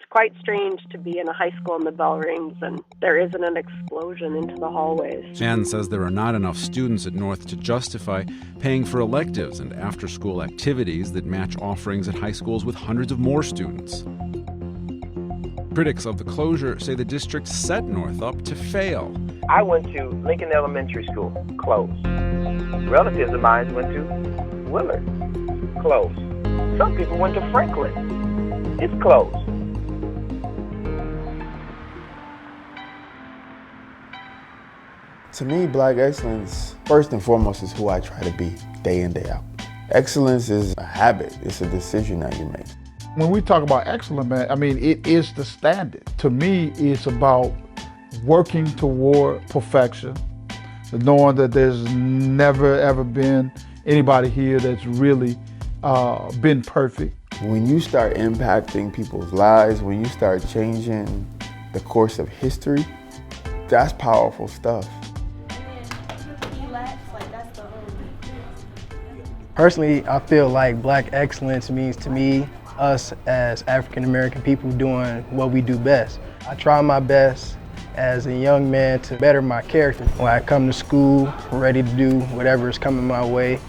quite strange to be in a high school and the bell rings and there isn't an explosion into the hallways. Ann says there are not enough students at North to justify paying for electives and after-school activities that match offerings at high schools with hundreds of more students. Critics of the closure say the district set North up to fail. I went to Lincoln Elementary School, closed. Relatives of mine went to Willard, closed. Some people went to Franklin, it's closed. To me, Black excellence, first and foremost, is who I try to be day in, day out. Excellence is a habit. It's a decision that you make. When we talk about excellence, man, I mean, it is the standard. To me, it's about working toward perfection, knowing that there's never, ever been anybody here that's really been perfect. When you start impacting people's lives, when you start changing the course of history, that's powerful stuff. Personally, I feel like Black excellence means to me, us as African American people doing what we do best. I try my best as a young man to better my character. When I come to school, ready to do whatever is coming my way,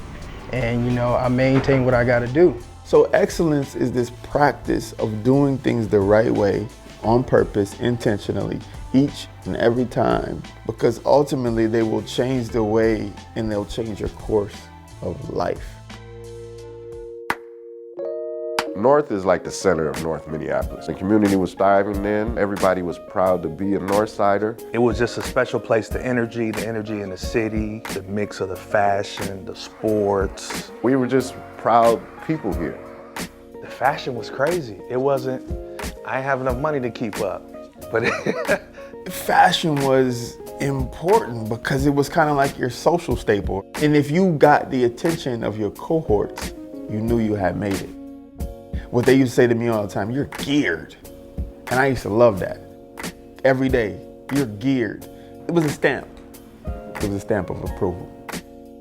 and I maintain what I gotta do. So excellence is this practice of doing things the right way, on purpose, intentionally, each and every time, because ultimately they will change the way and they'll change your course of life. North is like the center of North Minneapolis. The community was thriving then. Everybody was proud to be a Northsider. It was just a special place, the energy in the city, the mix of the fashion, the sports. We were just proud people here. The fashion was crazy. It wasn't, I didn't have enough money to keep up. But fashion was important because it was kind of like your social staple. And if you got the attention of your cohorts, you knew you had made it. What they used to say to me all the time, you're geared. And I used to love that. Every day, you're geared. It was a stamp. It was a stamp of approval.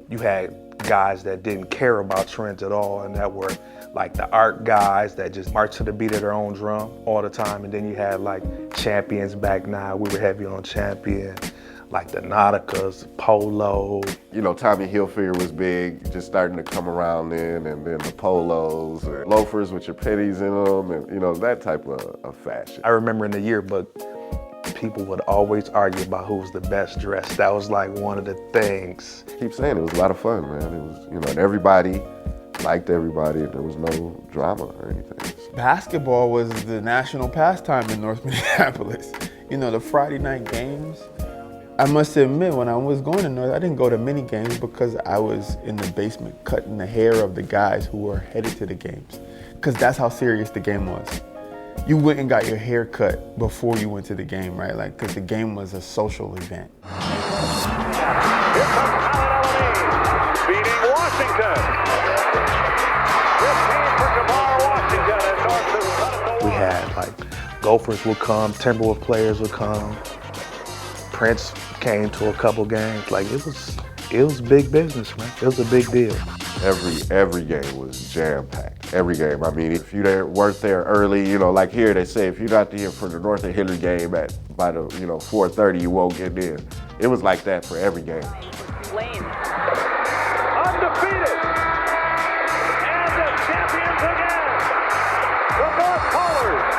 You had guys that didn't care about trends at all, and that were like the art guys that just marched to the beat of their own drum all the time. And then you had like champions back now. We were heavy on champion, like the Nauticas, Polo. Tommy Hilfiger was big, just starting to come around then, and then the polos, and loafers with your pennies in them, and that type of fashion. I remember in the yearbook, people would always argue about who was the best dressed. That was like one of the things. I keep saying it was a lot of fun, man. It was, and everybody liked everybody. There was no drama or anything. Basketball was the national pastime in North Minneapolis. The Friday night games. I must admit, when I was going to North, I didn't go to many games because I was in the basement cutting the hair of the guys who were headed to the games. Because that's how serious the game was. You went and got your hair cut before you went to the game, right? Because the game was a social event. Here comes el-amin beating Washington. 15 for Jamar Washington, and North has cut it to We had Gophers would come, Timberwolves players would come. Prince came to a couple games. It was big business, man. It was a big deal. Every game was jam-packed. Every game. I mean, if you weren't there early, like here they say, if you're not there for the North and Hillary game by the 4:30, you won't get in. It was like that for every game. Lane. Undefeated. And the champions again. The North Colors.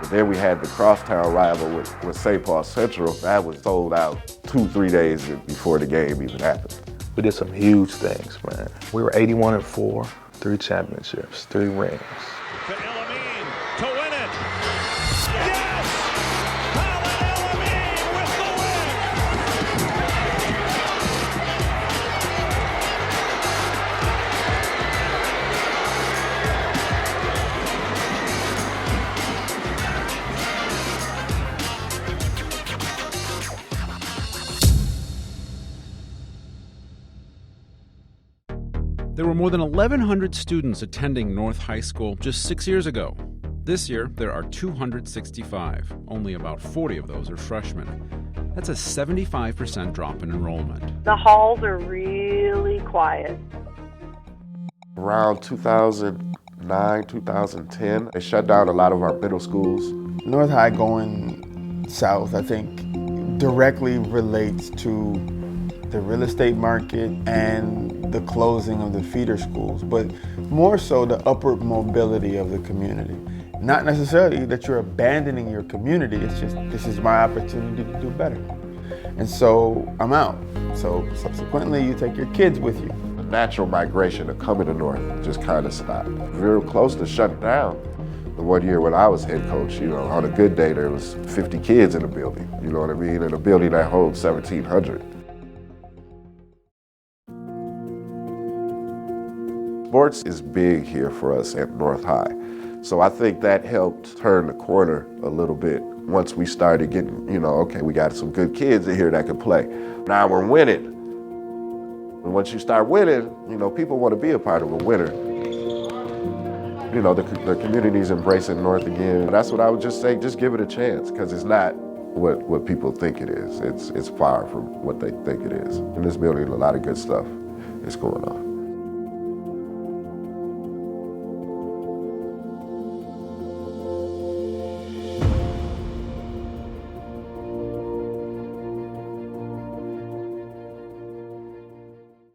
Then we had the crosstown rival with St. Paul Central. That was sold out 2-3 days before the game even happened. We did some huge things, man. We were 81-4, 3 championships, 3 rings. To el-amin to win it. Yes! el-amin with the win! There were more than 1,100 students attending North High School just 6 years ago. This year, there are 265. Only about 40 of those are freshmen. That's a 75% drop in enrollment. The halls are really quiet. Around 2009, 2010, they shut down a lot of our middle schools. North High going south, I think, directly relates to the real estate market and the closing of the feeder schools, but more so the upward mobility of the community. Not necessarily that you're abandoning your community, it's just this is my opportunity to do better. And so I'm out. So subsequently you take your kids with you. The natural migration of coming to North just kind of stopped. We were close to shutting down. The one year when I was head coach, on a good day there was 50 kids in the building, you know what I mean? In a building that holds 1,700. Sports is big here for us at North High. So I think that helped turn the corner a little bit once we started getting, okay, we got some good kids in here that can play. Now we're winning. And once you start winning, people want to be a part of a winner. The community's embracing North again. That's what I would just say, just give it a chance, because it's not what people think it is. It's far from what they think it is. In this building, a lot of good stuff is going on.